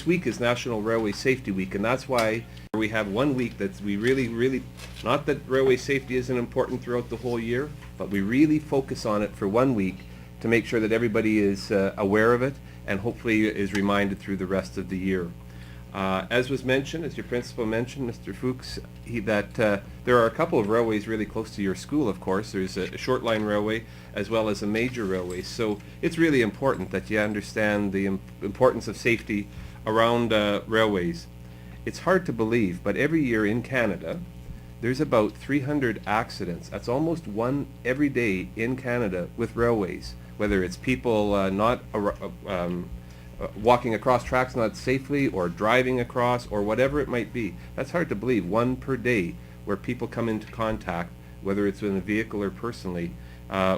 week is National Railway Safety Week, and that's why we have 1 week that we really, not that railway safety isn't important throughout the whole year, but we really focus on it for 1 week to make sure that everybody is aware of it and hopefully is reminded through the rest of the year. As was mentioned, as your principal mentioned, Mr. Fuchs, that there are a couple of railways really close to your school, of course. There's a short line railway as well as a major railway. So it's really important that you understand the importance of safety around railways. It's hard to believe, but every year in Canada, there's about 300 accidents. That's almost one every day in Canada with railways, whether it's people not walking across tracks not safely, or driving across, or whatever it might be. That's hard to believe, one per day, where people come into contact, whether it's in a vehicle or personally,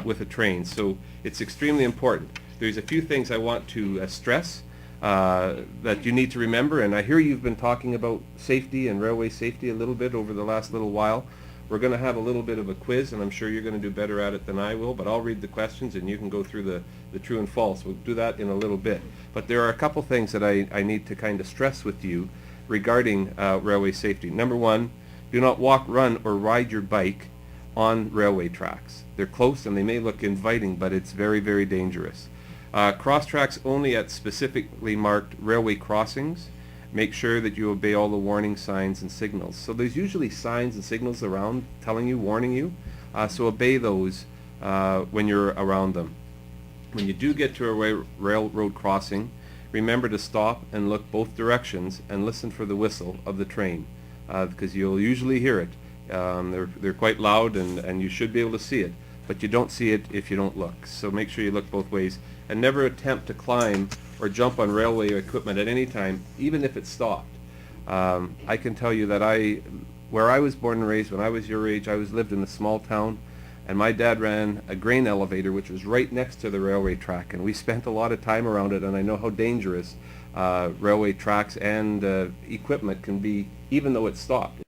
with a train. So it's extremely important. There's a few things I want to stress that you need to remember, and I hear you've been talking about safety and railway safety a little bit over the last little while. We're going to have a little bit of a quiz, and I'm sure you're going to do better at it than I will, but I'll read the questions and you can go through the true and false. We'll do that in a little bit. But there are a couple things that I need to kind of stress with you regarding railway safety. Number one, do not walk, run, or ride your bike on railway tracks. They're close and they may look inviting, but it's very dangerous. Cross tracks only at specifically marked railway crossings. Make sure that you obey all the warning signs and signals. So there's usually signs and signals around telling you, warning you, so obey those when you're around them. When you do get to a railroad crossing, remember to stop and look both directions and listen for the whistle of the train, because you'll usually hear it. They're quite loud, and you should be able to see it, but you don't see it if you don't look. So make sure you look both ways, and never attempt to climb or jump on railway equipment at any time, even if it's stopped. I can tell you that where I was born and raised, when I was your age, I lived in a small town, and my dad ran a grain elevator which was right next to the railway track, and we spent a lot of time around it, and I know how dangerous railway tracks and equipment can be, even though it's stopped.